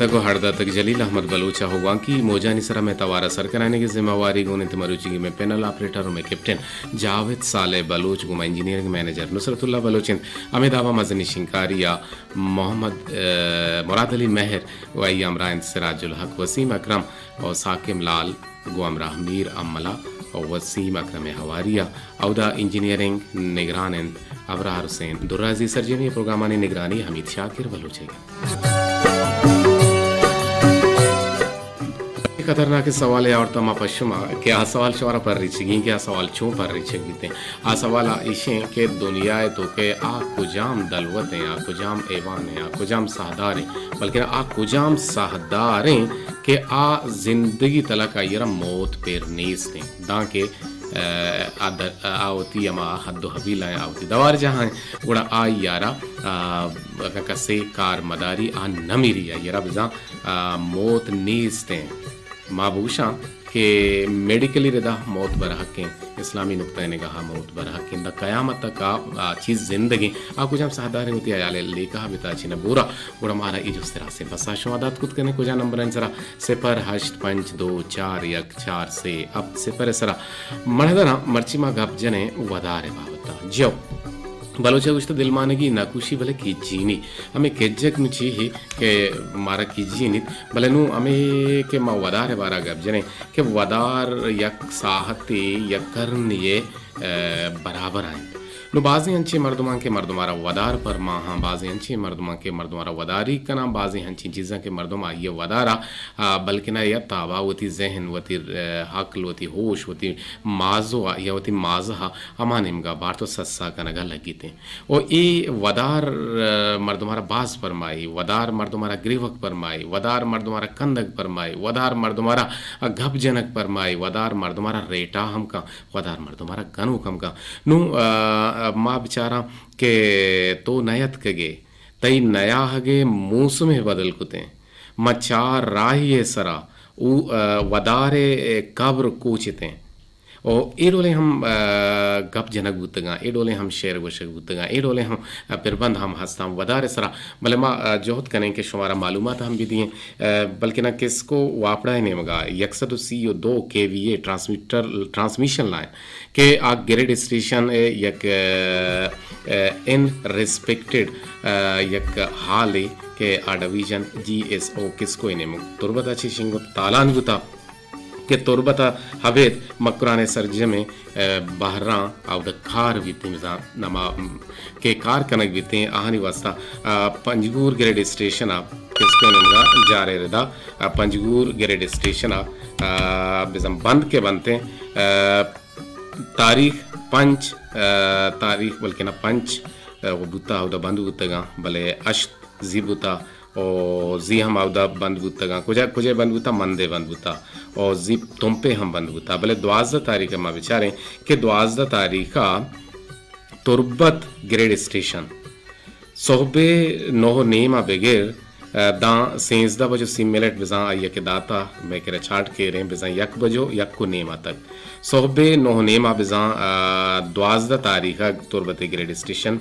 तक हरदा तक जलील अहमद बलूचा हुआ कि मोजानी सरा में तवारा सर कराने की जिम्मेवारी गुण मरुची में पैनल ऑपरेटर में कैप्टन जावेद साले बलूच गुमा इंजीनियरिंग मैनेजर नुसरतुल्ला बलूचिन अमिदाबा मजनी शिंकारिया मोहम्मद मुराद अली महर वही अमरान सिराजुल हक वसीम अकरम और साकिम लाल गुमराह मीर अमला और वसीम अकरम हवारिया अवदा इंजीनियरिंग निगरान अबरार हुसैन दुर्राजी सर्जनी प्रोग्रामानी निगरानी हमीद शाकिर बलूचेगा खतरनाक सवाल है और तमा पश्चिमा के आ सवाल शवारा पर रिचगी के आ सवाल छू पर रिचगीते आ सवाल इशे के दुनिया तो के आ कुजाम दलवत हैं आ कुजाम एवान हैं आ कुजाम सहदारें बल्कि आ कुजाम सहदारें के आ जिंदगी तलक आयरा मौत पर नीस ने दां के आवती अमा हद्दो हबीला आवती दवार जहाँ गुड़ा आ यारा कसे कार मदारी आ नमीरी यारा बिजा मौत नीस ने माबूशा के मेडिकली रदा मौत बरहकें इस्लामी नुक्ता निगाह मौत बरहकें द क़यामत का चीज़ ज़िंदगी आ कुछ हम सहदार होती आयाले लेका बिता चिना बुरा बुरा मारा इजुस तरह से बसा शुमादात कुछ करने कुछ नंबर अंसरा सिपर हश्त 5 2 4 1 4 से अब सिपर सरा मर्दना मर्चिमा गप जने वदारे बावता जो बलोचा कुछ तो दिल माने की नाकुशी भले कीजीनी हमें केजक मुची ही के मारा कीजीनी भले नु हमें के मा वदार बारा गप जने के वदार यक साहते यकर्न ये बराबर आए नु बाज़ी हंची मर्दमान के मर्दमारा वदार पर माँ बाज़ी हंची मर्दमान के मर्दमारा वदारी कना बाज़ी हंची चीज़ें के मर्दमा ये वदारा बल्कि ना यह ताबा वती जहन वती हकल वती होश वती माजो या वती माजहा हमाने मगा बार तो सस्सा कनगा लगी थे और ये वदार मर्दमारा बाज परमाई वदार मर्दमारा ग्रीवक परमाई वदार मर्दमारा कंदक परमाई वदार मर्दमारा घपजनक परमाई वदार मर्दमारा रेटा हम का वदार मर्दमारा गनु कम का नु माँ बेचारा के तो नयत कगे तई नया हगे मौसम बदल कुते मचार राहिए सरा उ वदारे कब्र कोचिते और ए डोले हम गप जनक बुतगा ए डोले हम शेर वशक बुतगा ए डोले हम प्रबंध हम हंसता हम वदारे सरा भले माँ जोहत करें कि शुमारा मालूमात हम भी दिए बल्कि ना किसको वापड़ा ही नहीं मगा यकसद सी ओ 2 kVA ट्रांसमिशन लाइन के आ ग्रेड स्टेशन यक इन रिस्पेक्टेड यक हाल के आ डिवीजन GSO किसको इन्हें तुरबत अच्छी शिंगो तालान गुता के तुरबता हवेद मकुराने सरजे में बहरा आउट खार बीते नमा के कार कनक बीते आहनी वास्ता पंजगूर ग्रेड स्टेशन आ किसको नमगा जा रहे रदा पंजगूर ग्रेड स्टेशन आ बिजम बंद के बनते तारीख बल्कि ना पंच वो बुता उदा बंद बुतगा भले अश्त जीबुता और जी हम आवदा बंद बुतगा कुछ बंद बुता मंदे बंद बुता और जी तुम पे हम बंद बुता भले 12 तारीख में बेचारे के 12 तारीख का तुरबत ग्रेड स्टेशन सोहबे नोह नेमा बेगेर दा सेंसदा बजो सिमिलेट बिजा आइया के दाता मैं के छाट के रे बिजा यक बजो यक को नेमा तक सोहबे नोह नेमा बिजा 12 तारीख तुरबत ग्रेड स्टेशन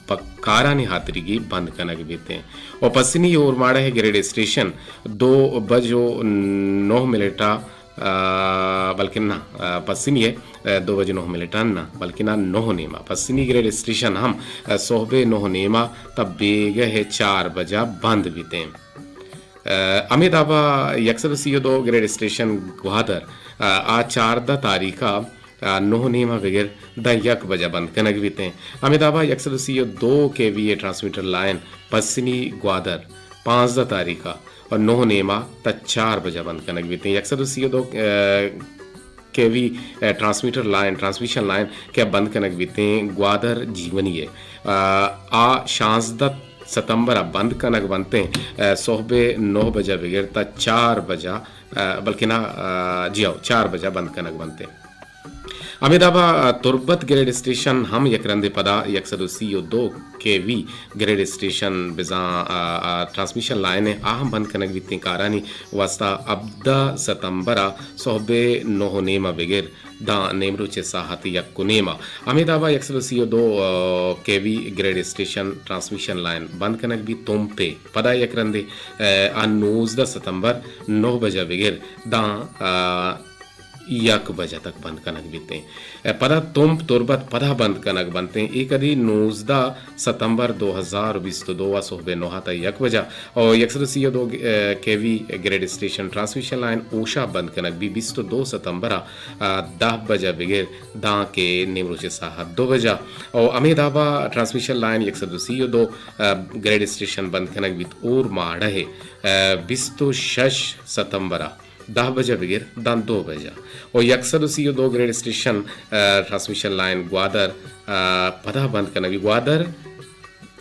पक्कारा ने हाथरी की बंद कनक बीते और पसनी और माड़ा है ग्रेड स्टेशन 2 बजो 9 मिनटा बल्कि ना पसनी है 2 बजे 9 मिनटा ना बल्कि ना 9 नेमा पसनी ग्रेड स्टेशन हम सोहबे 9 नेमा तब बेग है 4 बजा बंद बीते अमिताबा यकसर सी 2 ग्रेड स्टेशन ग्वादर आ 4 तारीखा 9 नेमा बगैर द यक बजा बंद कनक बीते अमिताबा यकसर सी 2 kVA ट्रांसमीटर लाइन पसनी ग्वादर 5 तारीखा और 9 नेमा त 4 बजा बंद कनक बीते यकसर सी 2 kV ट्रांसमिशन लाइन क्या बंद कनक बीते ग्वादर जीवनी है आ 16 सितंबर अब बंद कनक बनते सोहबे 9 बजा बगैर त 4 बजा बल्कि ना जी आओ 4 बजा बंद कनक बनते अमिदाबा तुर्बत ग्रेड स्टेशन हम यकरंदे पदा 132 केवी ग्रेड स्टेशन बिजा ट्रांसमिशन लाइन आहम बंद कनक वित्ती कारानी वास्ता अब्दा सितंबरा सोहबे नोह नेमा बिगिर दा नेमरू चे साहती यक्कुनेमा अमिदाबा 132 केवी ग्रेड स्टेशन ट्रांसमिशन लाइन बंद कनक भी तुमते पदा यकरंदे 19 सितंबर 9 बजे बिगिर दा 1 बजे तक बंद कनक बीते पदा तुम तुरबत पदा बंद कनक बनते एक अदी 19 सितंबर 2022 सुबह 9 तक 1 बजा और 132 केवी ग्रेड स्टेशन ट्रांसमिशन लाइन ओशा बंद कनक भी 22 सितंबर 10 बजा बिगेर दा के नेमरोचे साहा 2 बजा और अमेदाबा ट्रांसमिशन लाइन 132 ग्रेड स्टेशन बंद कनक भी और माड़ा है 26 सितंबर 10 बजे बिगिर दान 2 बजा और 132 grade station transmission line Gwadar पदा बंद करना भी Gwadar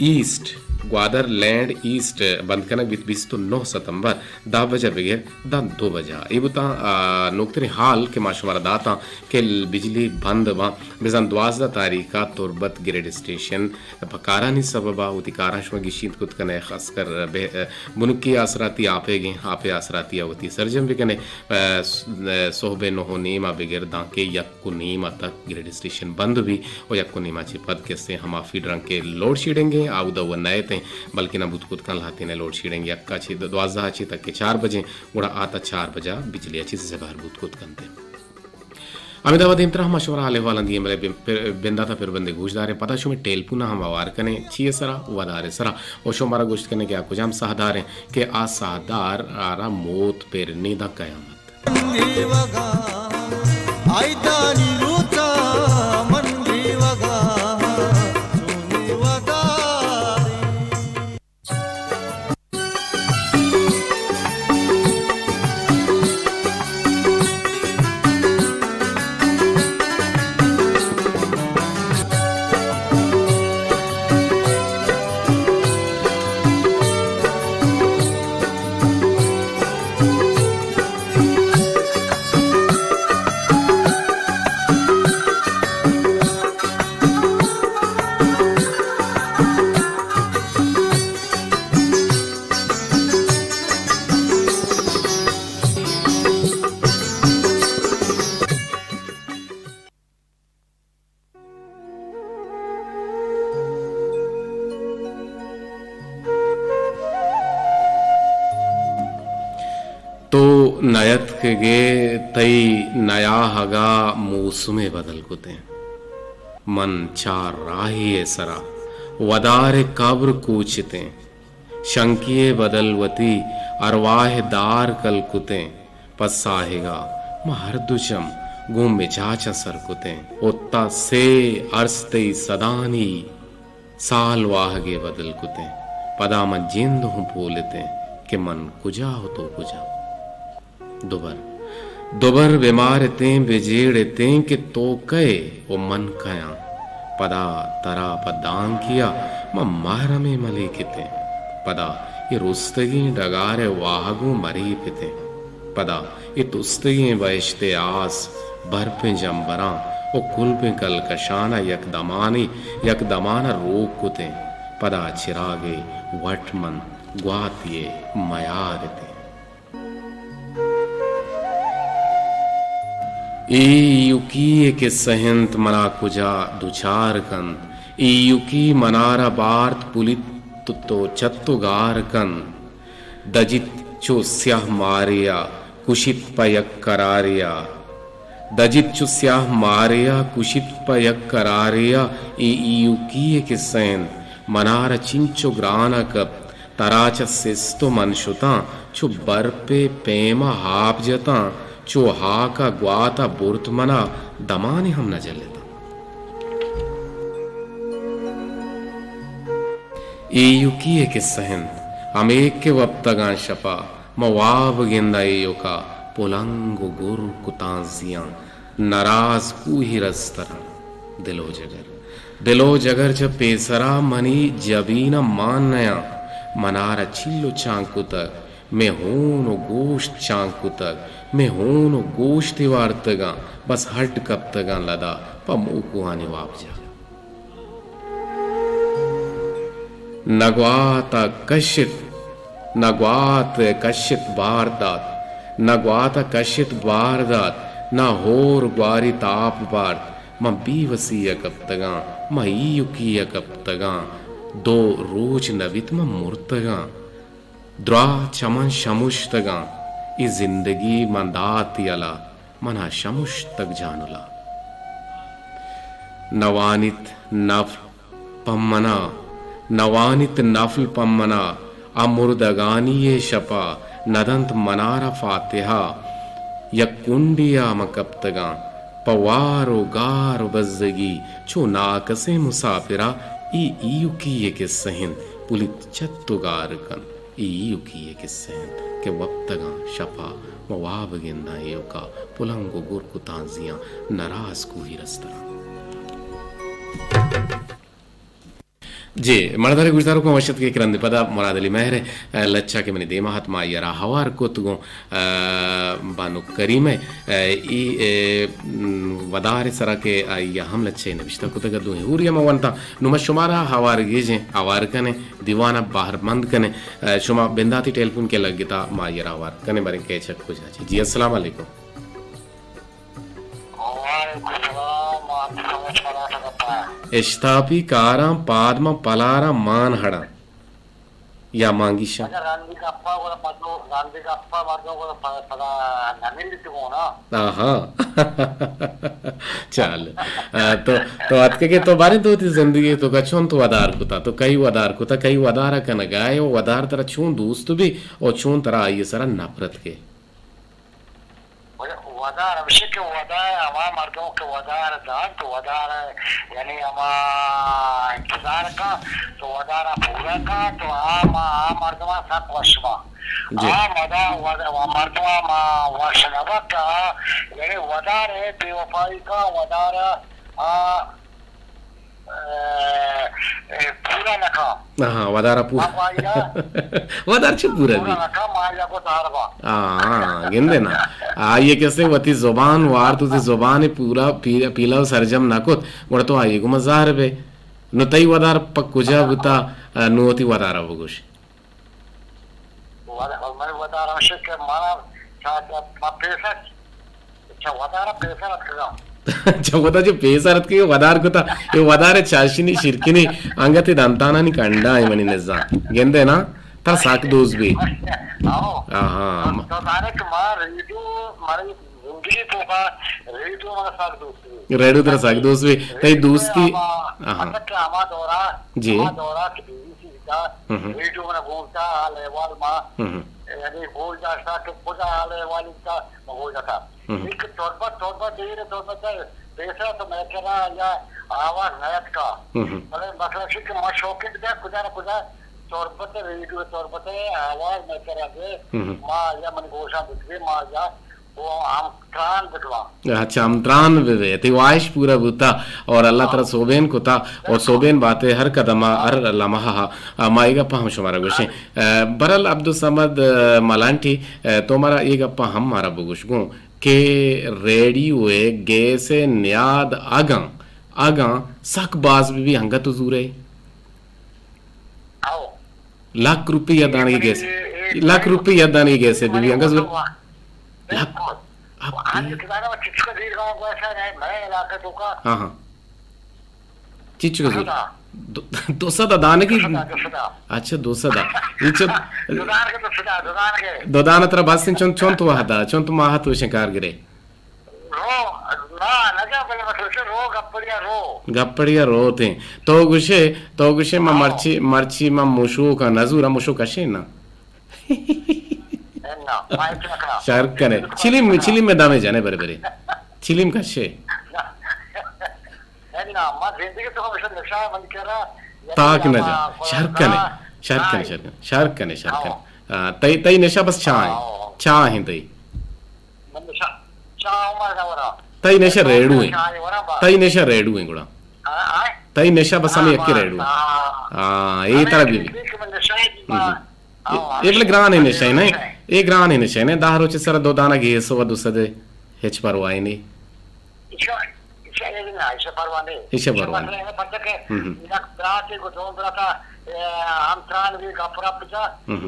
east Gwadar land east बंद करना भी 29 सितंबर 10 बजे बिगिर दान 2 बजा ये बता नुकतरी हाल के माशुमारा दाता के बिजली बंद व बिजान 12 तारीखा तुरबत ग्रेड स्टेशन पकारानी सबबा उतिकारा शमा गिशीत कुत कने खासकर बुनुकी आसराती आपे आसराती आवती सरजम भी कने सोहबे नहो नीमा बिगिर दा के यक्कु नीमा तक ग्रेड स्टेशन बंद भी और यक्कु नीमा ची पद के से हम फीड रंग के लोड शेडिंग आउदा व नए थे बल्कि ना बुत कुत कन लाते ने लोड शेडिंग यक्का ची 12 ची तक के 4 बजे उड़ा आता 4 बजा बिजली अच्छी से बाहर बुत कुत कनते अमिताबाद इंतरा मशवरा आले वाला दिए मेरे बिंदा था फिर बंदे गोश्तदार पता शो में टेल पुना हम आवार कने छिए सरा वदारे सरा और शो हमारा गोश्त करने के आपको जाम साहदार है कि आ साहदार आरा मौत पेर नीदा कयामत तो नयत के गे तई नया हगा मौसमे बदल कुते मन चार राही सरा वदार कब्र कूचते शंकिये बदलवती अरवाह दार कल कुते पसाहेगा महरदुचम गुम मिजाचा सर कुते ओत्ता से अरसते सदानी साल वाहगे बदल कुते पदा मन जिंद हूं बोलते कि मन कुजा हो तो कुजा दुबर बीमार तें बेजेड़ तें के तो कहे ओ मन कया पदा तरा पदांग किया माहर में मले किते पदा ये रुस्तगी डगारे वाहगु मरी पिते पदा ये तुस्तगी वैश्ते आस भर पे जम्बरा ओ कुल पे कल कशाना यकदमाना रोक कुते पदा चिरागे वटमन ग्वातिये मयारते ए युकी के सहंत मना कुजा दुचार कंद ए युकी मनारा बार्त पुलित तो चत्तुगार कंद दजित चो स्याह मारिया कुशित पयक करारिया दजित चो स्याह मारिया कुशित पयक करारिया ए युकी के सहंत मनारा चिंचो ग्राना कप तराच सिस्तो मनशुता चो बर पे पेमा हाप जता चो हा का ग्वाता बुर्त मना दमाने हम न जलेता ए युकी के सहन हम एक के वप्तगा शपा मवाब गेंदा का पुलंग गुर कुताजियां नाराज कुही रस्तरा दिलो जगर जब पेसरा मनी जबीना मान नया मनारा चिल्लो चांकु तक मैं हूं गोश्त चांकु तक मैं होनो गोश्त वार्तगा बस हट कब तगा लदा पमो कुहानी वापजा नगवाता कशित नगवात कशित बारदात नगवाता कशित बारदात ना होर ग्वारी ताप बार म बीवसी कब तगा म युकी कब तगा दो रोज नवित म मुर्तगा द्रा चमन शमुश तगा ई जिंदगी मंदात यला मना शमुश तक जानुला नवानित नफ पम्मना नवानित नफल पम्मना अमुर्दगानी ये शपा नदंत मनारा फातिहा या कुंडिया मकब्तगा पवारो गारो बज़गी चो नाकसे मुसाफिरा ईयू की ये किस्सहिन पुलित चत्तुगार कन ईयू की ये किस्सहिन के वक्तगा शपा मवाब गिंदा योका पुलंगो गुरकु तांजियां नराज को ही रस्तरा जी मरदारे गुजदारो को वशत के किरंद पदा मुराद अली महर लच्छा के मनी दे महात्मा यरा हवार को तुगो बानु करीमे ई वदारे सरा के या हम लच्छे ने बिश्ता को तगदु हुरिया मवंता नुम शुमारा हवार गेजे हवार कने दीवाना बाहर बंद कने शुमा बिंदाती टेलीफोन के लगता मा यरा हवार कने बारे के छक को जाची जी अस्सलाम वालेकुम इश्तापी कारा पादमा पलारा मान हड़ा या मांगीशा चल तो अतके के तो बारे दो थी जिंदगी तो कछों तो वदार कुता तो कई वदार कुता कई वदारा कन गाय वो वदार तरह छूं दोस्त भी और छूं तरह आइए सरा नफरत के वदार अभिषेक के वदार हमारे मर्दों के वदार दान तो वदार यानी हमारा इंतजार का तो वदार पूरा का तो मर्दवा सब वशमा मर्दवा वशनवा का यानी वदार है बेवफाई का वदार पूरा नका हाँ वदारा पूरा वदार च पूरा भी हाँ गिंदे ना आइए कैसे वती जुबान वार तुझे जुबान पूरा पीला सरजम नाकुत गुण तो आइए गु मजार बे नु तई वदार पक कुजा बुता नुवती वदारा बगुश वदारा शिक माना पैसा अच्छा वदारा पैसा रखगा चौथा जो पेसरत के वदार को था ये वदारे चाशिनी शिरकिनी अंगति दंताना नि कंडा है मनी निजा गेंदे ना तर साक दोस्त भी हाँ तो तारे कुमार रेडियो मारे जिंदगी तो का रेडियो मारे साक दोस्त रेडियो तर साक दोस्त भी तई दोस्ती हाँ हमा दौरा जी दौरा की बीबीसी का रेडियो में बोलता हाल अहवाल माँ यानी बोल जाता कि पूजा हाल अहवाल का हो जाता एक तौर देर पैसा तो मैं कह रहा या आवाज नयत का मतलब कि मैं शौकीन था खुदा ना खुदा तौर रेडियो तौर आवाज मैं कह रहा थे माँ या मन घोषणा दिखी माँ या वो हम त्राण दिखवा अच्छा हम त्राण वे ते वाइश पूरा बुता और अल्लाह ताला सोबेन को था और सोबेन बातें हर कदमा हर लम्हा माएगा पा हम शुमारा गुशे बरल अब्दुल समद मलांटी तो हमारा एक अप्पा हम मारा बगुश गो के रेडियो गे से न्याद आगा सक बाज भी हंगा तो जूरे लाख रुपये दान की गैसे लाख रुपये दान की गैसे भी हंगा जूर हाँ हाँ चीच का जूर दोसा दान की अच्छा दोसा दा दोदान तरह बात से चोंत वाहदा चोंत माहा तो शंकार गिरे गप्पड़िया रो थे तो गुशे मा मर्ची मा मुशु का नजूरा मुशु कशे ना शार्क कने चिलिम में दामे जाने बरे बरे चिलिम कशे ताक न जा शार्क कने तई नशा बस चाह है तई नशा रेडू है गुड़ा तई नशा बस हमें यक्के रेडू हाँ ये तरह भी એટલે ગ્રાન એ નશાઈ નહીં e grani ne shene da roche sara do dana geso wa dusade hech parwai ne इसे परवाह नहीं इसे परवाह नहीं है पता के इनक प्राते को तो बता हम त्राण भी गपरा पूजा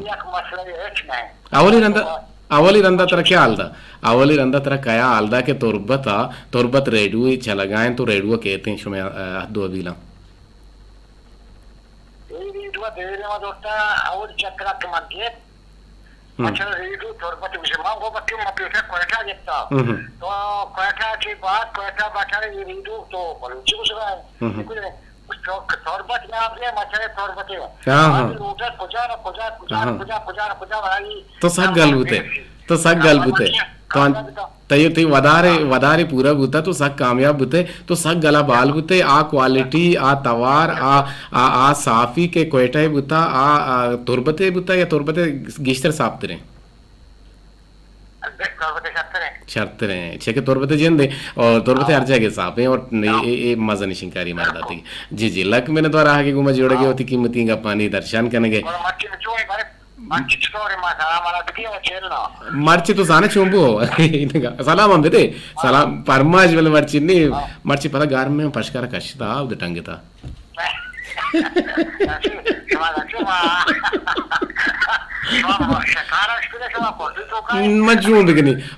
एक मसला है नहीं ಅವಲಿ ರಂದ ತರ क्या आलदा ಅವಲಿ ರಂದ ತರ क्या आलदा के तुरबत रेडियो चलगाएं तो रेडियो कहते हैं शुमे दो अबीला ये रेडियो देरे में दोस्ता और चक्रा के मध्य अच्छा रेडियो तुरबत विषय मां वो बच्चे मपीसे कोयटा देता तो कोयटा की बात कोयटा बात है ये रेडियो तो बलूची कुछ रहा है कुछ तुरबत में आप ये मचले तुरबत है हां पूजा भाई तो सग गल बुते तो तयो ती वदारे पूरा बुता तो सग कामयाब बुते तो सग गला बाल बुते आ क्वालिटी आ तवार आ साफी के कोयटा बुता आ तुरबते बुता या तुरबते गिश्तर साफ्त रहे शर्त रहे छे के तुरबते जेंदे और तुरबते हर जगह साफ है और ये मजा नहीं शिंकारी मार दाती जी लक मैंने द्वारा आगे गुमा जोड़ के होती कीमती का पानी दर्शन करने मर्ची तो साने चुंबू सलाम अंबे सलाम परमाज वाले मर्ची नहीं मर्ची पता गार में पशकार कशता उधर टंगता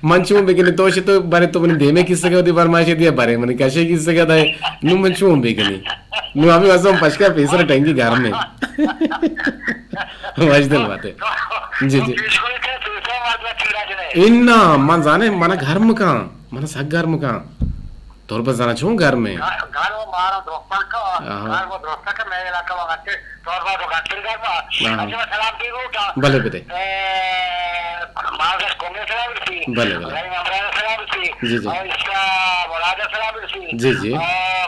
मंचू बिकनी तो बारे तो मैंने देमे किससे क्या होती फरमाइश दिया बारे मैंने कैसे किससे क्या था नु मंचू बिकनी नु अभी वैसे पशकार पैसा टंगी घर में वाजदल बात है जी इन्ना मन जाने मना घर में कहाँ मना सग घर में कहाँ तोर बस जाना छूं घर में घर वो मारो दोस्त का घर वो दोस्त का मेरे इलाका में गट्टे तोर बस वो गट्टे घर में अच्छा सलाम दी रोटा भले बेटे मार्गस कोंगे सलाम दी भले अमरान सलाम दी जी और इसका मुराद सलाम दी जी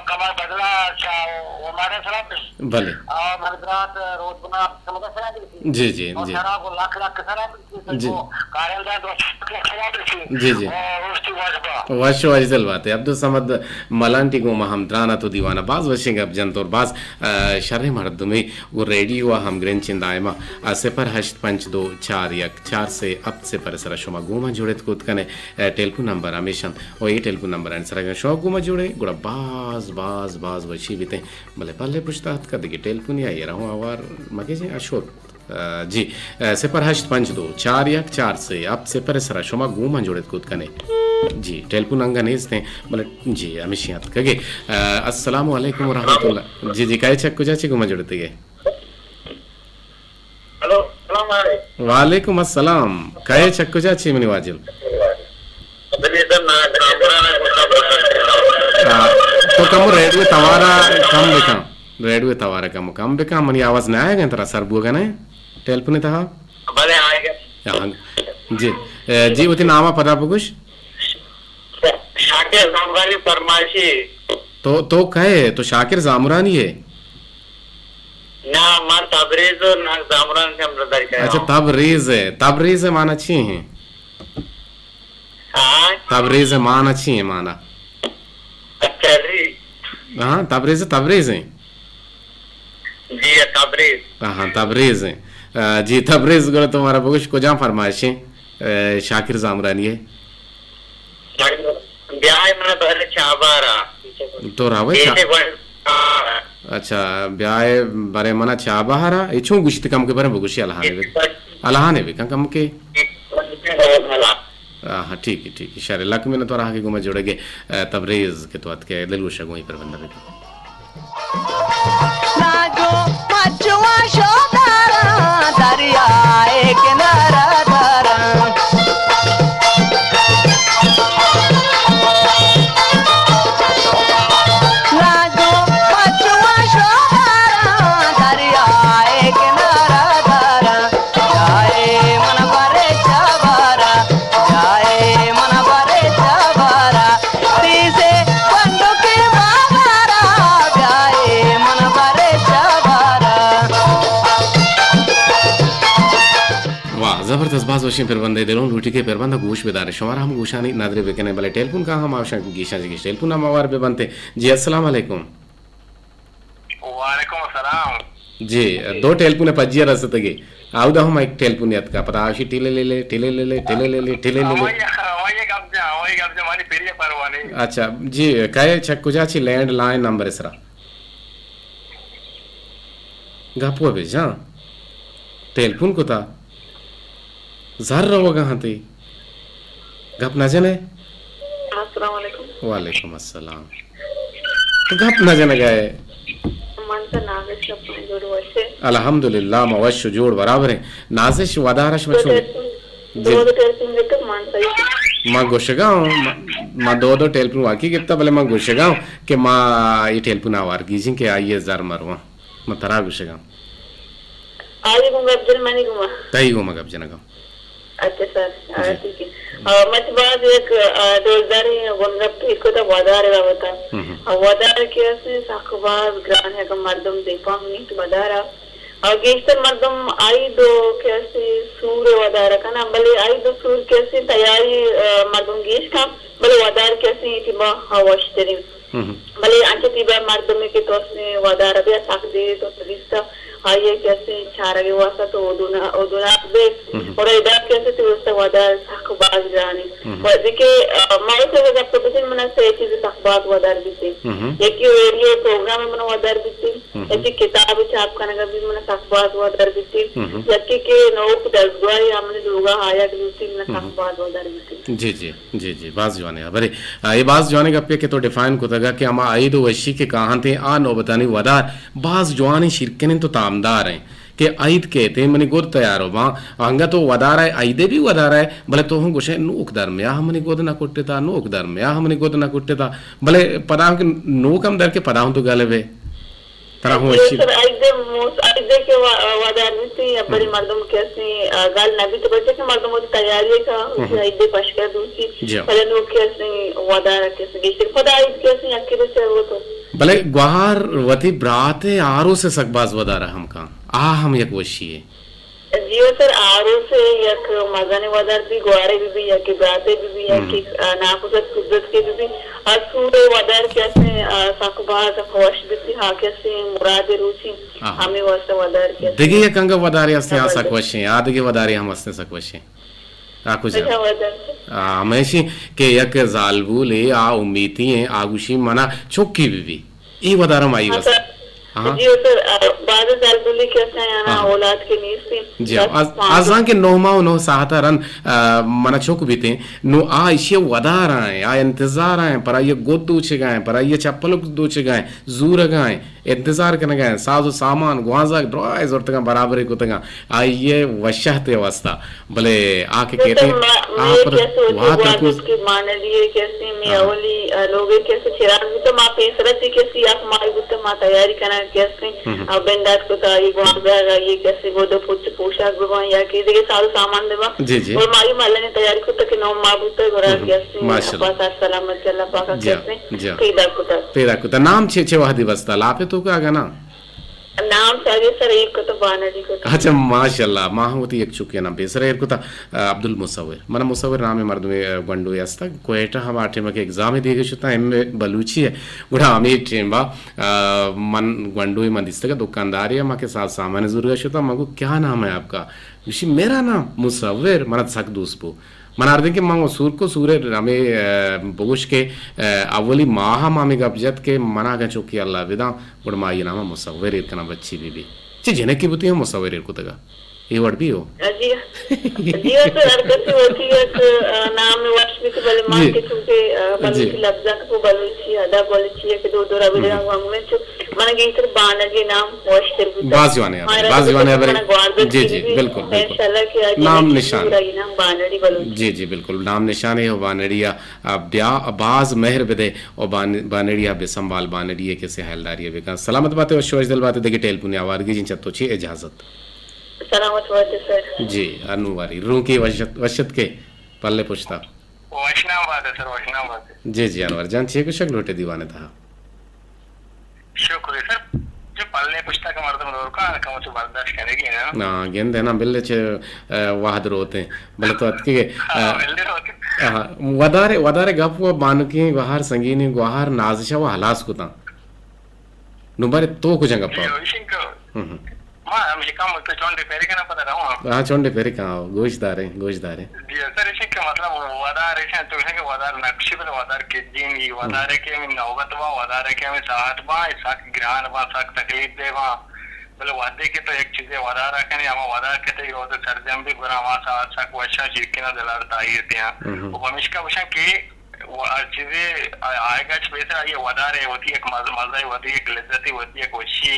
कमर बदला अच्छा वो मारे सलाम दी भले और मर्दात रोज बना समझ सलाम दी जी और सारा को लाख सलाम दी जी कार्यलय दोस्त सलाम दी जी और उसकी वाशो वाजल बात है अब्दुल समद मलांटी को महमद्राना तो दीवाना बाज वशिंग अब जंत और बाज शर्रे मर्द में वो रेडियो हम ग्रेन चिंदायमा सेपर हश्त 5241 से अब से परिसर शुमा गुमा जोड़े कूद कने टेलीफोन नंबर हमेशा और ये टेलीफोन नंबर आंसर शो गुमा जोड़े गुड़ा बाज वशी बीते भले पल्ले पुछतात कर देखिए टेलीफोन या ये रहूं आवार मगे जी अशोक जी सेपर हश्त 5241 से अब से परिसर शुमा गुमा जोड़े कूद कने जी टेलीफोन अंगा नेस्ते बोले जी हमेशा कगे अस्सलाम वालेकुम रहमतुल्लाह जी काय चक्कू जाची गुमा जोड़ते गे हेलो सलाम वालेकुम वालेकुम अस्सलाम काय चक्कू जाची मनी वाजिल तो कम रेडियो तवारा कम बेका मनी आवाज ना आएगा तेरा सर बुआ ना टेलीफोन था भले आएगा जी उती नामा पता पुकुश शाकिर जामरानी फरमाइशी तो कहे तो शाकिर जामरानी है ना मान तबरेज और ना जामरान से हम रदाई कर अच्छा तबरेज है मान अच्छी है हाँ तबरेज है मान अच्छी है माना अच्छा जी हाँ तबरेज है जी तबरेज हाँ तबरेज है जी तबरेज गो तुम्हारा बगुश को जहाँ फरमाइश है शाकिर जामरानी है ब्याह में पहले चाबारा तो रावे अच्छा ब्याह बारे मना चाबारा इच्छो गुश्ती कम के बारे में गुशी अल्लाह भी कम के हाँ ठीक है शारे लक में तो आगे घुमा जोड़ेगे तबरेज के तो के दिल गुशा गोई पर बंदा नागो मचुआ शोदारा दरिया एक किनारा धारा जबरदस्त बाज वशिं फिर बंदे दिलों लूटी के फिर बंदा गोश बेदार शुमार हम गोशा नहीं नादरे बेकने भले टेलीफोन का हम आवश्यक गीशा जी टेलीफोन हम आवार पे बनते जी अस्सलाम वालेकुम वालेकुम अस्सलाम जी दो टेलपुने पज्जिया रसतगे आउदा हम एक टेलपुनियत का पताशी टिले ले ले टिले ले ले टिले ले ले टिले ले ले अवय गब्जा मारी पेरिया परवाने अच्छा जी काय चक्कुजाची लैंड लाइन नंबर इसरा गपो बेजा टेलपुन कुता जर रहोगा हाथी गप न जने अस्सलाम वालेकुम वालेकुम अस्सलाम तो गप न जने गए मनसा नागेश अपने जोड़ वैसे अल्हम्दुलिल्लाह मवश जोड़ बराबर है नाजिश वदारश में छू दो टेलफोन लेकर मनसा मां गोशगांव मां दो टेलपुन वाकी कितना भले मां गोशगांव के मां ये टेलपुन आवार कीजिए के आइए जार मरवा मां तरा गोशगांव आज घूम अब्दुल मनी घूमा तई गो मगब जनगा अच्छा सर ठीक है मत बाद एक रोजदारी वनगप इको तो वदार रावता वदार के से साखबाज ग्रान है का मर्दम देखा नीट वदारा गेस्टर मर्दम आई दो कैसे सूर वदारा का ना भले आई दो सूर कैसे तैयारी मर्दम गेस्ट का भले वदार कैसे इतिबा हवाश तेरी भले अंचे तिबा मर्दम के तो से वदारा भी साख दे तो रिश्ता आइए कैसे चारा वासा तो ओदुना बे और इधर कैसे तो उससे वदार साखबाज ग्रानी और देखिए मारे से जब प्रोफेशन मना से चीज साखबाज वदार भी थी एक ही रेडियो प्रोग्राम में मना वदार भी थी एक किताब छाप करने का भी मना साखबाज वदार भी थी जबकि के नौक दसवारी हमने लोगा आया कि दूसरी मना साखबाज वदार भी थी जी जी जी जी बाज जवाने बरे ये बाज जवाने का पे के तो डिफाइन को तगा कि हम आई दो वशी के कहां थे आ नो बतानी वदार बाज जवानी शिरकने तो तामदार हैं के आइद कहते हैं मनी गोद तैयार हो वहाँ हंगा तो वदार है आइदे भी वदार है भले तो हम गुशे नूक दर में हमने गोद ना कुट्टे था नूक दर में हमने गोद ना कुट्टे था भले पदा के नूक हम दर के पदा तो गले वे तरह हो अच्छी आइदे के वदार भी थी बड़ी मर्दम कैसे गाल नबी तो बच्चे के मर्दम होती तैयारी का आइदे पशका दूसरी भले नूक कैसे वदार कैसे गेस्टर पदा आइद कैसे अकेले से वो तो भले ग्वार वती ब्राते आरो से सकबाज वदारा हम का हम एक वशी है जियो सर आरो से एक मजाने वदार भी ग्वारे भी यक ब्राते भी यक नाकुसत कुदरत के भी असूर वदार कैसे सकबाज खवाश भी हा कैसे मुराद रुचि हमें वास्ते वदार के देखिए ये कंगा वदार यास्ते आ सकवशे याद के वदार हम वास्ते सकवशे आकुजा हमेशा के यक जालबू ले आ उम्मीती हैं आगुशी मना चौकी भी ई वदारम आई वास्ते जी सर बाद जालबुली कैसे है ना औलाद के नीस से जी आजां के नोमा नो साहता रन मना चौक भी थे नो आ इसे वदार आए आ इंतजार आए पर ये गोदू छगाए पर ये चप्पल दो छगाए जूर गाए इंतजार करने गए साजो सामान ग्वाजा ड्राइज और तक बराबर को तक आइए वशहत अवस्था भले आके कहते आप पर वहां तक उसकी मान लिए कैसे मैं अवली लोगे कैसे चिराग भी तो मां पेसरती कैसे आप माई बुत मां तैयारी करना कैसे अब बेंदात को तो ये ग्वाजा ये कैसे वो दो पोशाक भगवान या के देखिए सारा सामान देवा और माई माले ने तैयारी को तक नौ मां बुत गोरा कैसे माशाल्लाह सलामत अल्लाह पाक कैसे तेरा को नाम छे छे वाह दिवस ता लापे तो का गाना नाम सागे सर एक को तो बानरी को अच्छा माशाल्लाह माहमूती एक चुके ना बेसर एक को ता अब्दुल मुसव्विर मन मुसव्विर नाम है मर्द में गंडू यास्ता कोएटा हम आठे में के एग्जाम दिए गए शुता एम बलूची है गुड़ा हमें टेंबा मन गंडू मन दिसते का दुकानदार है मां के साथ सामान जरूर शुता मगो क्या नाम है आपका विशी मेरा नाम मुसव्विर मन सक दोस्तपो मन अर्दे के मांगो सूर को सूरे रमे बोश के अवली माह मामे गबजत के मना का चौकी अल्लाह विदा गुड़ माई नाम मुसव्विर इतना बच्ची बीबी चे जने की बुती है मुसव्विर को तगा ये वर्ड भी हो जी जी तो अर्कत होती है नाम में वाशमी के बले मां के चुके बले की लफ्जा को बलुची अदा बलुची के दो दो रबे रंग में जो मन के इतर बाना के नाम वाशतर बाजवाने बरे जी जी बिल्कुल इंशाल्लाह के नाम निशान नाम बानड़ी बलुची जी जी बिल्कुल नाम निशान है बानड़िया ब्या बाज मेहर बदे और बानड़िया बेसंभाल बानड़िया के से हलदारिया बेका सलामत बातें और शोज दिल बातें देखिए टेलपुनी आवारगी जिन चत्तो छी इजाजत सलामत बातें सर जी अनुवारी रू की वशत के पल्ले पुछता वशनाबाद है सर वशनाबाद जी जी अनवर जान छे कुछ लोटे दीवाने था शुक्र सर जो पल्ले पुछता का मर्द मरोर का तो बर्दाश्त करेगी ना गेंद है ना बिल्ले छे वाहद रोते भले तो अतके वदारे वदारे गप वो बानकी गहार संगीनी गहार नाजिशा वो हलास कुता नुबारे तो कुछ गप्पा मां हम काम तो चोंडे पेरी के ना पता रहूं हाँ चोंडे पेरे कहाँ हो गोश्तदार है गोश्तदार है जी सर इसे के मतलब वदार है तो है के वदार नक्शे पर वदार के जीनी वदार के में नौबत बा वदार के में साथ बा साक ग्रहण बा साक तकलीफ दे बा बोले वादे के तो एक चीज है वदार के नहीं हम वदार के तो होते सर्जम भी बुरा मा साथ साक वशा शिरकिना दलालता आई है वो हमेशा वशा के चीजें आएगा स्पेशल ये वदार है होती है एक मजा होती है एक लज्जती होती है कोशी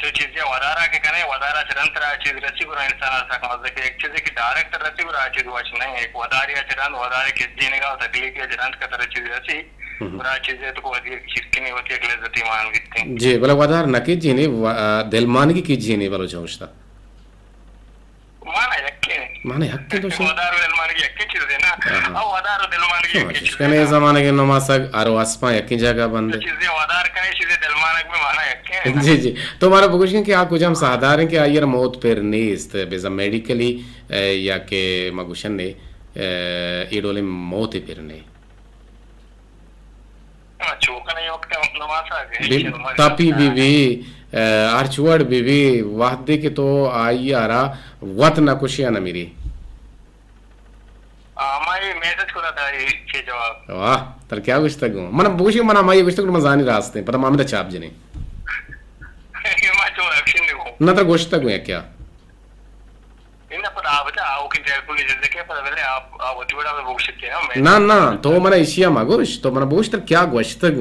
तो चीजें वदारा के कने वदारा चरंतरा चीज रची गुरा इंसान तक मजे के एक चीज की डायरेक्ट रची गुरा चीज वच नहीं एक वदारिया चरंत वदारे के जीने का तकलीफ के चरंत का तरह चीज रची गुरा चीजें तो कोई चीज नहीं होती एक लज्जती मान गिरते जी बोला वदार नकी जी ने दिलमान की जी ने बोलो जोशता माना यक्के माने हक के तो वदार दिलमान की यक्के चीज है ना अब वदार दिलमान की यक्के चीज कने जमाने के नमासक आरो आसपा यक्की जगह बंद चीजें वदार कने चीजें दिलमान में माना यक्के जी जी तो हमारा बगुशन कि आप कुछ हम साधारण कि आयर मौत पर नेस्त बेजा मेडिकली या के मगुशन ने इडोले मौत पर ने चोकने वक्त नमासा के तापी बीबी आरचुअड़ बीबी वादे के तो आई आरा वत ना कुशिया ना मेरी हमारी मैसेज को था ये जवाब वाह तर क्या कुछ तक मन बुशी मना माई कुछ तक मजानी रास्ते पता मामला चाप जने मैं जो एक्शन देखो ना तर गोश्त तक है क्या इन्हें पता आप बता आओ कि तेरे को नहीं जैसे क्या पता पहले आप बड़ा में बुक सकते हैं ना ना तो मना इशिया मागोश तो मना बुश तर क्या गोश्त तक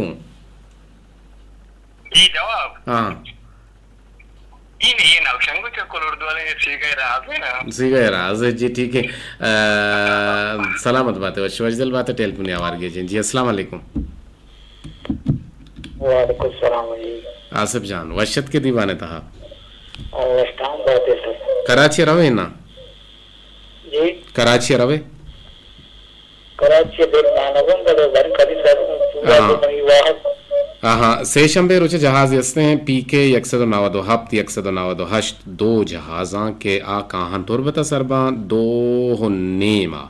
ये जवाब हाँ ये नौशंग को चक्कर उर्दू वाले सीखा ही रहा है ना सीखा ही रहा है जी ठीक है सलामत बात है वशवजल बात है टेलीफोन आवार के जी अस्सलाम वालेकुम वालेकुम सलाम जी आसिफ जान वशत के दीवाने था और स्टाम बात है सर कराची रवे ना जी कराची रवे कराची दिन नानगम बड़े घर करी सर पूरा तो नहीं वाह हाँ सेशंबे रुचे जहाज यस्ते हैं पीके 192 हफ्त 192 हश्त दो जहाजां के आ काहन तुरबता सरबा दो हो नेमा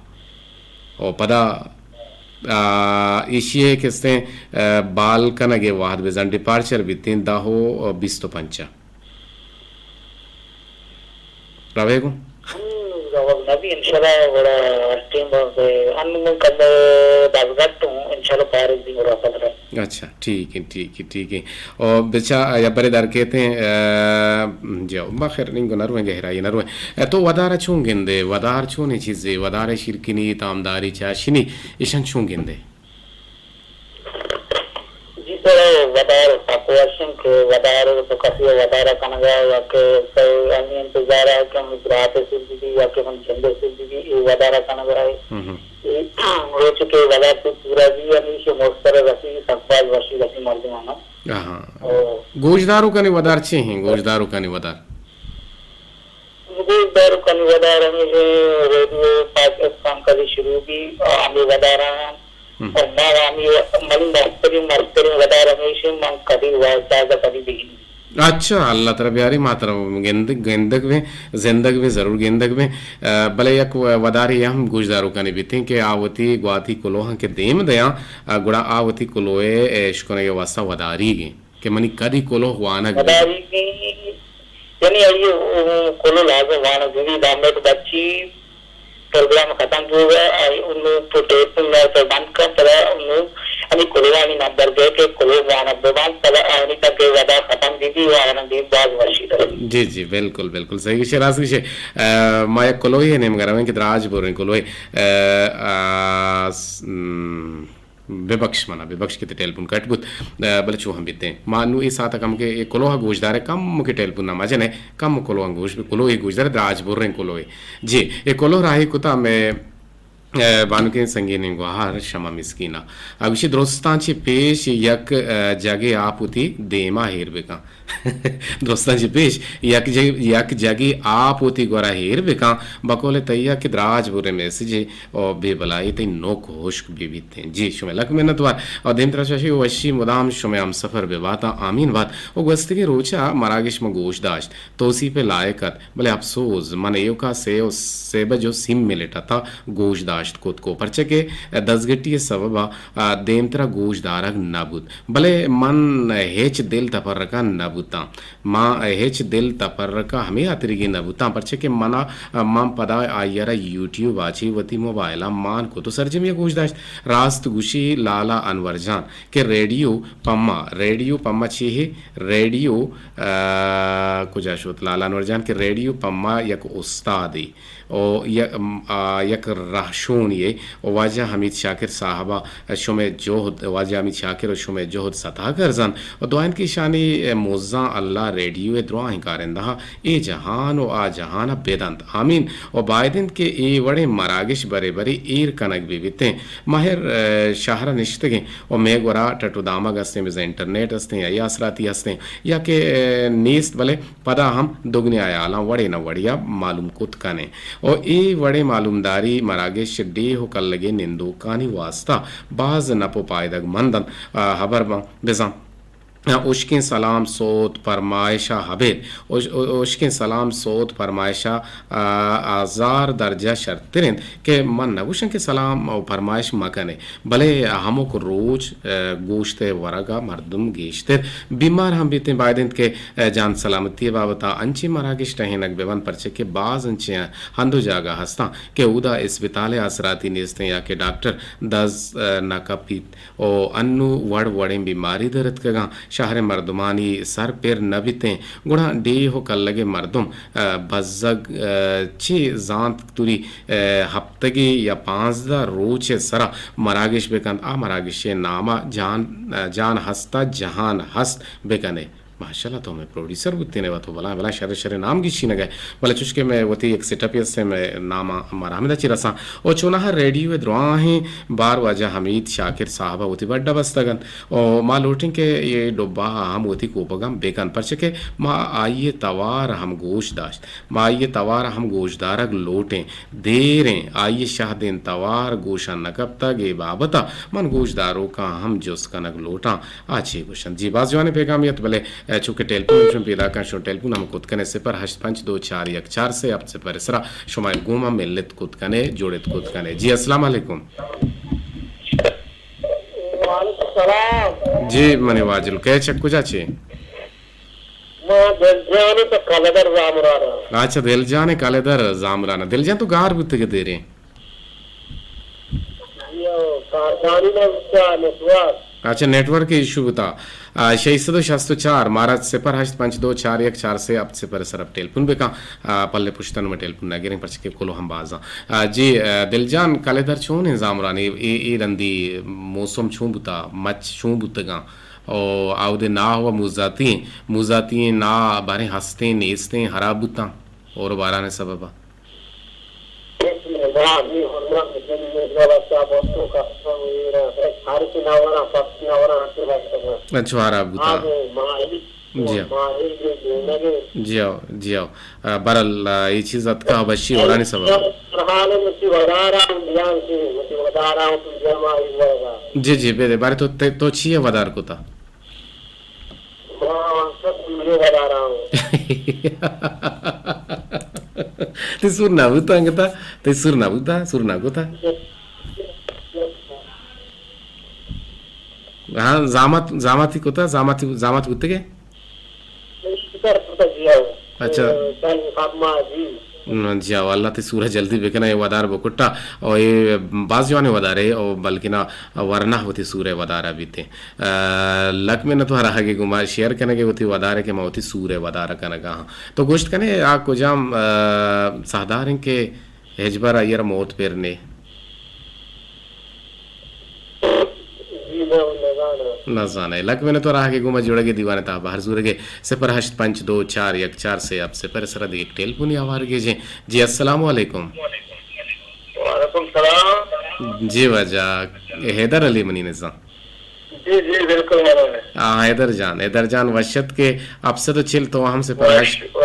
और पदा इशिये किस्ते बाल कनगे वाहद बेजन डिपार्चर बितिन दाहो 25 रवेगो नबी इंशाल्लाह बड़ा टीम पे अन्न कल दागत हूं इंशाल्लाह पारिक दिन और पता अच्छा ठीक है और बेचा या बड़े दार कहते हैं जो बाखिर नहीं गुनर में गहराई नर में तो वदार छूंगिंदे वदार छूने चीजें वदार शिरकिनी तामदारी चाशिनी ईशन छूंगिंदे जी सर वदार तकवाशन के वदार तो काफी वदार कनगा या के अन्य इंतजार है कि हम रात से भी या के हम चंदे से भी ये वदार कनगा है हो चुके वदार तो पूरा भी यानी से मोस्तर रसी सकबाज वर्षी रसी मर्द माना हां गोजदारू का नहीं वदार छे हैं गोजदारू का नहीं वदार हमें रेडियो पाकिस्तान का भी शुरू भी हमें वदार और मैं आमी मन मस्तरी वदार हमेशा मन कभी वाजा कभी भी अच्छा अल्लाह तरह प्यारी मातरा गेंदक में जिंदग में जरूर गेंदक में भले एक वदारी हम गुजदारू का नहीं बीते कि आवती ग्वाती कुलोह के देम दया गुड़ा आवती कुलोए इश्कों के वास्ता वदारी के कि मनी कदी कुलो हुआना वदारी की यानी ये कुलो लाजो वाना गुनी दामेट बच्ची प्रोग्राम खत्म हो गया उन्होंने प्रोटेक्ट में तो बंद कर पड़ा उन्होंने अभी कुलवानी नंबर दे के कुलवाना बेबान पड़ा आने तक के वदा खत्म दीदी वो आना दी बाग वर्षी जी जी बिल्कुल बिल्कुल सही शराज की माया कुलोई है नेम करावें कि राज बोल रहे कुलोई विपक्ष मना विपक्ष के टेलीफोन कटबुत बल चो हम बीते मानू इस साथ कम के एक कोलोहा गोजदार कम के टेलीफोन ना मजे ने कम कोलोहा गोश कोलोही गोजदार राज बोल रहे कोलोही जी एक कोलो राही कुता में बानुके संगीन गुहार शमा मिस्कीना अभिषेक दोस्तांची पेश यक जागे आप होती देमा हेर बेका दोस्तांची पेश यक जागे आप होती गोरा हेर बेका बकोले तैया के द्राज बुरे मैसेज और बेबलाई ते नो होश्क बीबीते जी शुमे लक मेहनतवार और दिन तरह शशि वशी मुदाम शुमे हम सफर बेबाता आमीन बात ओ गस्ती के रोचा मरागिश में गोशदाश्त तोसी पे लायकत भले अफसोस मन एयो का से बजो सिम मिलेटा था गोशदाश्त दाश्त खुद को परचे के दसगट्टी सबबा देमतरा गोशदारक नबुद भले मन हेच दिल तफर्रका नबुता माँ हेच दिल तफर्रका हमें अतरिगी नबुता परचे के मना मां पदा आयरा यूट्यूब आची वती मोबाइला मान को तो सरजम ये गोशदाश्त रास्त गुशी लाला अनवर जान के रेडियो पम्मा छी है रेडियो कुछ शोत लाला अनवर जान के रेडियो पम्मा यक उस्तादी और यक राशून ये वाजा हमीद शाकिर साहबा शुमे जोहद वाजा हमीद शाकिर और शुमे जोहद सता करजन और दुआन की शानी मोज़ा अल्लाह रेडियो दुआ हिकारिंदा ए जहान और आ जहान बेदंत आमीन और बायदिन के ए वड़े मरागिश बरे बरे ईर कनक भी बिते माहिर शाहरा निश्तगे और मेगवरा टटुदामा गस्ते में इंटरनेट हस्ते या यासराती हस्ते या के नीस्त भले पदा हम दुगने आयाला वड़े न वड़िया मालूम कुत कने और ए वड़े मालूमदारी मरागिश डे हो कल लगे निंदो कानी वास्ता बाज नपो पायदग मंदन हबर बेजा उश्किन सलाम सोत फरमाइशा हबेद उश्किन सलाम सोत फरमाइशा आजार दर्जा शर्तिरिंद के मन नगुशन के सलाम और फरमाइश मकने भले हमक रोज गोश्ते वरगा मर्दुम गेश्तर बीमार हम बीते बायदिन के जान सलामती बाबता अंची मरागिश टहनक बेवन परचे के बाज अंचे हंदो जागा हस्ता के उदा इस्पिताले असराती नेस्ते या के डॉक्टर दस नकपीत और अन्नु वड़ वड़े बीमारी दर्द कगा शहर मर्दुमानी सर पैर नबिते गुणा डे हो कल लगे मर्दुम बजग ची जांत तुरी हफ्तगी या 5 रोज सरा मरागिश बेकन आ मरागिश नामा जान हस्ता जहान हस्त बेकने माशाल्लाह तो मैं प्रोड्यूसर बुत्ती ने वतो बला बला शर शर नाम की शीन गए बला चुस्के में वती एक सेटअप से मैं नाम हमारा हमें चिरसा और चुनाह रेडियो द्रोआ है बार वाजा हमीद शाकिर साहबा वती बड्डा बस्तगन और मा लोटिंग के ये डोबा हम वती कोपगम बेकन परचे के मा आइए तवार हम गोशदाश्त मा आइए तवार हम गोशदारक लोटें देरें आइए शाह दिन तवार गोशा नकब तक ए बाबता मन गोशदारों का हम जोस कनक लोटा आछे गोशन जी बाजवाने पैगामियत भले चूँकि टेलीफोन पैदा कर शो टेलीफोन हम कुद कने 0852414 से अब से परिसरा शुमाइल गुमा मिलत कुद कने जोड़ित कुद कने जी अस्सलाम वालेकुम जी मने वाजिल कह चक्कू जाचे अच्छा दिल जाने कालेदर जामराना दिल जान तो गार बुत के दे रहे अच्छा नेटवर्क के इशू बता 664 महाराज 0852414 से अब से पर सरब टेलीफोन बेका पल्ले पुश्तन में टेलीफोन ना गिरिंग परच के कोलो हम बाजा जी दिलजान कालेदर छो ने जामरानी ए रंदी मौसम छो बुता मच छो बुतगा और आवदे ना हुआ मुजाती ना बारे हंसते नेस्ते हरा बुता और बारा ने सबबा अच्छा बुता जी आओ बरल ये चीज का अवश्य हो रहा नहीं सब जी जी बेदे बारे तो चाहिए वदार को था ते सुरना बुता अंगता ते सुरना को था हाँ जामाती को था जामात बुते के अच्छा जी अल्लाह ते सूरज जल्दी बेकना ये वदार बकुट्टा और ये बाज जवाने वदारे और बल्कि ना वरना होती सूर्य वदारा भी थे लक में न तो हरा के गुमा शेयर करने के होती वदारे के होती सूर्य वदारा कना कहाँ तो गोश्त कने आपको जाम साधारण के हेजबर आयर मौत पेरने न जाने लक मैंने तो रहा के गुमा जोड़े के दीवाने था बाहर सूर के 0824114 से अब से पर सरद एक टेलीफोन आवार के जी अस्सलाम वालेकुम वालेकुम सलाम जी वजा हैदर अली मनी ने जी जी बिल्कुल हैदर जान वशत के अब से तो चिल तो हमसे पर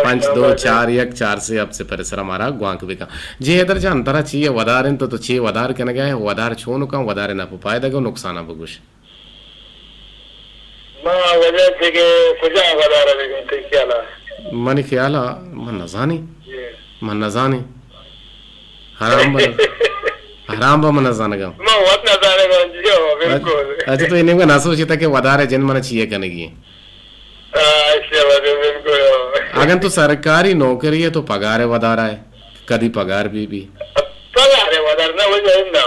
52414 से अब से पर सर हमारा ग्वांक बेका जी हैदर जान तरा चाहिए वदारन तो चाहिए वदार कहने गए वदार छोनु का वदारे ना पाए दगो नुकसान बगुश वजह से के कुजा वदार मनी ख्याला मन न जानी हराम हराम बा मन जानगा मैं वत ना जाने को जो बिल्कुल अच्छा तो इन्हें ना सोचता कि वधारे जन मन चाहिए कनेगी अच्छा बिल्कुल अगर तो सरकारी नौकरी है तो पगार वधारा है कदी पगार भी पगार है वधार ना वो जाए ना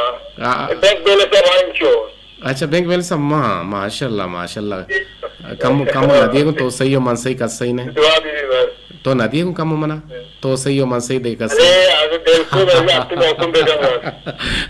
बैंक बैलेंस वांचो अच्छा बैंक बैलेंस अम्मा माशाल्लाह माशाल्लाह कम कम नदी को तो सही हो मन सही का सही ने दुआ दीदी बस तो नदी को कम मना तो सही हो मन सही दे का अरे अगर बिल्कुल मैं आपको मौका दे दूंगा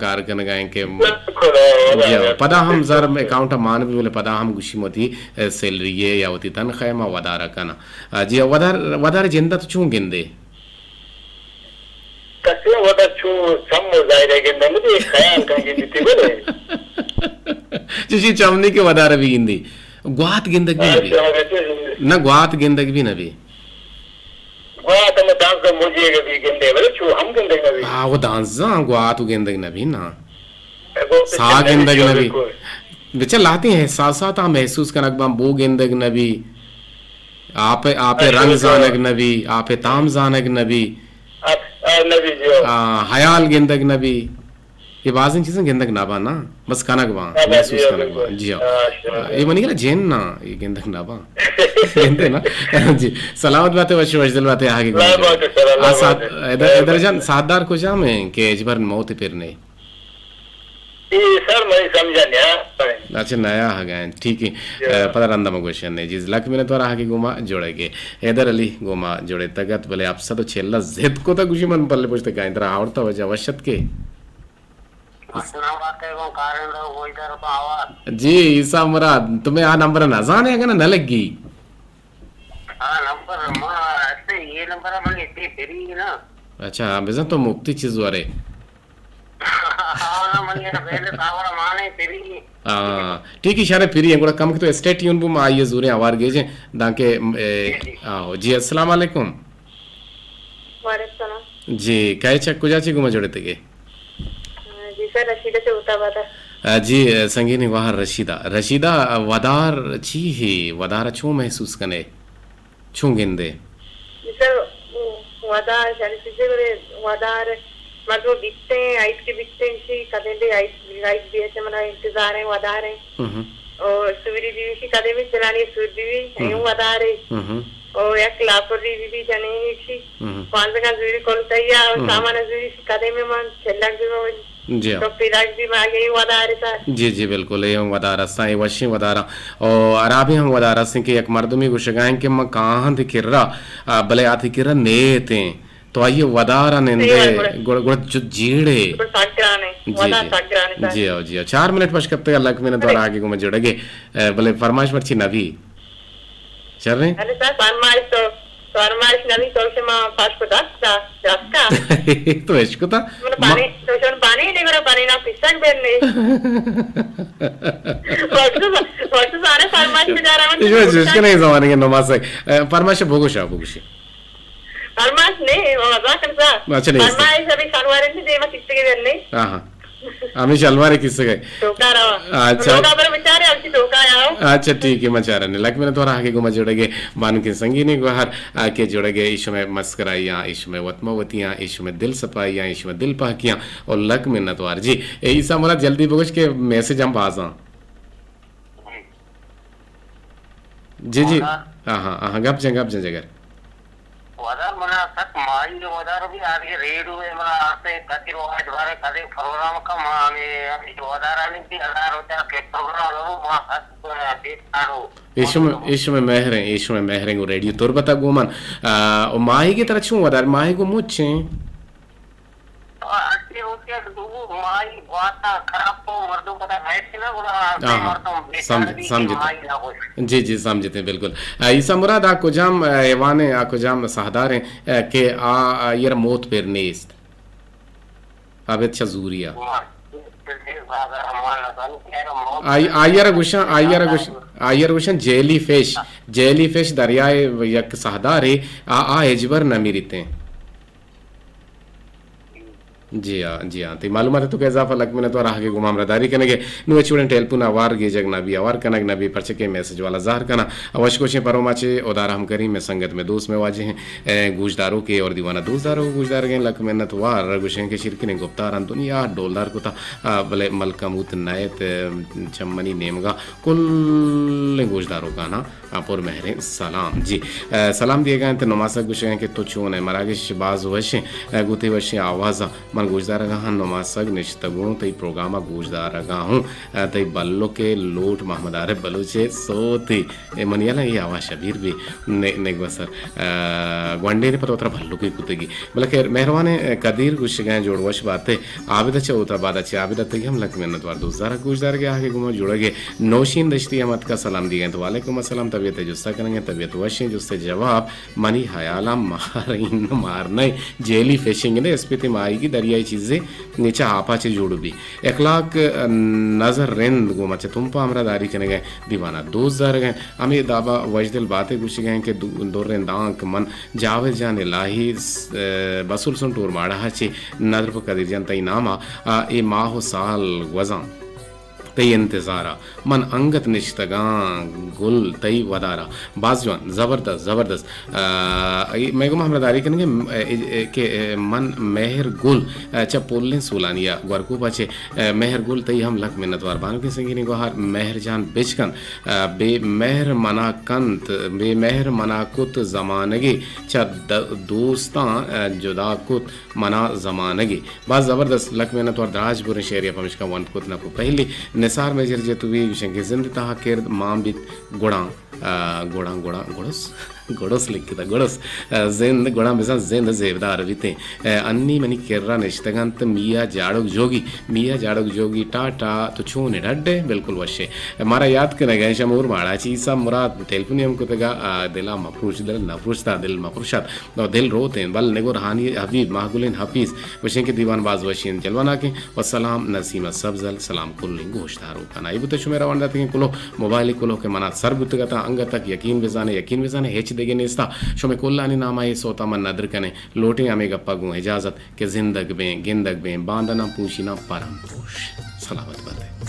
कार करने गए कि पता हम जर अकाउंट मान भी बोले पता हम गुशी मोती सैलरी है या होती तनख्वाह में वदार करना जी वदार वदार जिंदा तो चूं गिंदे कसला वदार चूं सम जायरे गिंदा मुझे ख्याल कहीं गिंदी बोले जिसी चमनी के वदार भी गिंदी ग्वात गिंदगी भी ना ग्वात गिंदगी भी नबी ग्वात में डांस का मुझे के भी गिंदे बोले चू हम गिंदे नबी हाँ वो डांस जा ग्वात गिंदगी नबी ना सा गिंदगी नबी बच्चे लाते हैं साथ साथ हम महसूस करना कि वो गिंदगी नबी आपे रंग जानक नबी आपे ताम जानक नबी नबी जी हयाल गिंदगी नबी ये बाज़ चीज़ें गिंदक ना बा ना बस कनक बा महसूस कनक जी हाँ ये मनी करा जैन ना ये गिंदक ना बा गिंदे ना जी सलामत बातें वश वजदल बातें आगे इधर इधर जान सादार को जा में के इजबर मौत फिर नहीं सर मैं समझा नहीं अच्छा नया आ गए ठीक है पता रंदा में क्वेश्चन नहीं जिस लक मैंने तोरा आगे गुमा जोड़ेगे इधर अली गुमा जोड़े तगत बोले आप सब तो छेल्ला जिद को तक खुशी मन पल्ले पूछते का इधर आवड़ता वजह वशत के जी ईसा मुराद तुम्हें आ नंबर ना जाने अगर ना लगी ये नंबर मैंने इतनी फेरी ना अच्छा बेजा तो मुक्ति चीज वाले ठीक है शारे फिर ये कम तो स्टेट यून बुम आइए जूरे आवार गेजे दाके आओ जी अस्सलाम वालेकुम वालेकुम सलाम जी काय चक कुजाची गुमा जोड़े तके जी सर रशीदा से होता बात जी संगीनी वाह रशीदा रशीदा वदार छी ही वदार छू महसूस कने छू गिंदे जी सर वदार शारी चीजें करे वदार मतलब बिकते हैं आइस के बिकते हैं इसी कदे भी आइस भी ऐसे मना इंतजार है वदार है और सुविरी भी इसी कदे भी चलानी सुर भी यूं वदार है और एक लापरी भी जाने इसी पांच का सुविरी कॉल चाहिए और सामान सुविरी कदे में मन चलक भी जी तो फिराक भी मांगे वदार है सर जी जी बिल्कुल ये वदारा सा ये वशी वदारा और अराबी हम वदारा से कि एक मर्दमी को शगाएं कि मैं कहाँ दिखिर्रा भले आती किरा नेते तो आइए वदारा निंदे गुड़ गुड़ जो जीड़े जी आओ जी आओ 4 मिनट पश करते अल्लाह के मैंने द्वारा आगे को मैं जुड़ेगे भले फरमाइश मर्ची नबी चल रहे अरे सर फरमाइश नबी तो से मां पास को दास्ता दास्ता तो इसको था पानी तो शन पानी नहीं मेरा पानी ना पिसक बेर नहीं वक्त सारे फरमाइश में जा रहा हूं इसको नहीं जमाने के नमाज फरमाइश भोगोशा फरमाइश नहीं वज़ा करता अच्छा नहीं फरमाइश अभी सलवार नहीं देवा किसके के नहीं हां हमें सलवार किससे गए धोखा रहा अच्छा धोखा पर बेचारे आपकी धोखा आओ अच्छा ठीक है मचारा ने लग मैंने थोड़ा आगे को जोड़ेगे मान के संगीनी को हर आके जोड़ेगे इश्क में मस्कराइयां इश्क में वतमवतियां इश्क में दिल सफाइयां इश्क में दिल पहकियां और लक में नतवार जी ईसा मुराद जल्दी पहुंच के मैसेज हम पास हां जी जी हां गप जगह वदार मना तक माई वदार भी आगे रेडू में मना आते कति रोज बारे कदे प्रोग्राम का माने अभी वदार आने की हजार होता है के प्रोग्राम लो वहां हस देखो इश्म में महरें को रेडियो तोर बता गुमान और माई की तरह छू वदार माई को मुच्छे अच्छे होते दो माई बात खराब तो मर्दों का है ना वो समझते जी जी समझते हैं बिल्कुल ईसा मुराद आको जाम एवाने आको जाम सहदार हैं कि ये मौत पर नेस्त अब अच्छा जूरिया आयर गुशन जेली फिश दरियाए यक सहदार है आ एजबर न मिरते जी हाँ तो मालूमात तो इजाफा लग मैंने तो आगे गुमाम रदारी कनेगे नुए चूड़न टेलपुना वार गे जग नबी आवार कनक नबी परचे के मैसेज वाला ज़ाहर कना अवश कोशे परोमाचे उदार हम करी में संगत में दोस्त में वाजे हैं गूजदारों के और दीवाना दोस्तदारों को गूजदार गए लक मेहनत वार गुशें के शिरकी ने गुप्तारान दुनिया डोलदार को था भले मलकमूत नायत चम्मनी नेमगा कुल गूजदारों का ना पुर महरे सलाम जी सलाम दिए गए थे नमासक गुशें के तो चून है मरागिश बाज वशे गुते वशे आवाज़ मन गुजदार रहा नमासक निश्तगुण तई प्रोग्रामा गुजदार रहा हूँ तई बल्लो के लोट मोहम्मद आरिफ बलूचे सोती मनियाला ये आवाज़ शबीर भी नेक बसर वनडे ने पता उतरा भल्लो की कुतेगी बल्कि मेहरबान कदीर गुश गए जोड़वश बातें आबिद अच्छा होता बाद अच्छे आबिद तक हम लग मेहनत वार दोस्तारा गुजदार के आगे घुमा जुड़ेंगे नौशीन दश्ती अहमद का सलाम दिए तो वालेकुम अस्सलाम तबीयत जुस्सा करेंगे तबीयत वशी जुस्से जवाब मनी हयाला मारिन मारना जेली फिशिंग ने स्पीति माई की दरियाई चीज़ें नीचे आपा चे जोड़ भी अखलाक नजर रेंद गोमाचे तुम पा हमरा दारी कने गए दीवाना दोस्त जार गए हमें दाबा वजदिल बातें कुछ गए कि दो रेंदांक मन जावेद जान इलाही बसुल सुन टूर माड़ा चे नजर पर कदीर जनता नामा ए माह साल वज़ां तई इंतज़ारा मन अंगत निश्तगां गुल तई वदारा बाजवान ज़बरदस्त मैं को हमदारी करेंगे के मन मेहर गुल अच्छा पोलने सोलानिया गरकू बचे मेहर गुल तई हम लक मिन्नतवार बानो के संगी को हार मेहर जान बिचकन बे मेहर मना कंत बे मेहर मना कुत जमानगी चा दोस्तां जुदा कुत मना जमानगी बाज ज़बरदस्त लक मिन्नतवार दराजपुर शेरिया पमिश का वन कुत ना को पहली निसार मेजर जतुवी विशंके जिंद तहा केर माम बित गुड़ा गोड़स लिखी था गोड़स जिंद गुड़ा मिसा जिंद जेवदार बिते अन्नी मनी केर्रा निश्तगंत मिया जाड़ोग जोगी टाटा तो छूने डड्डे बिल्कुल वशे हमारा याद करने गए शमूर माड़ा चीसा मुराद तेलपुनियम को तगा दिला मफरूश दिल नफरूशता दिल मफरूशात और दिल रोते बल नेगो रहानी हबीब महगुलिन हफीज वशे के दीवान बाज वशीन जलवाना के और सलाम नसीमा सब्जल सलाम कुल्लिंग गोश्तारो का नाइब तो शुमेरा वंडा थे कुलो मोबाइल कुलो के मना सरबुतगता अंग तक यकीन विजाने हेच देगे नेस्ता शुमे कुल्लानी नामा ये सोता मन नदर कने लोटे हमें गप्पा गु इजाजत के जिंदग में गिंदग में बांधना पूछना परम पोष सलामत बातें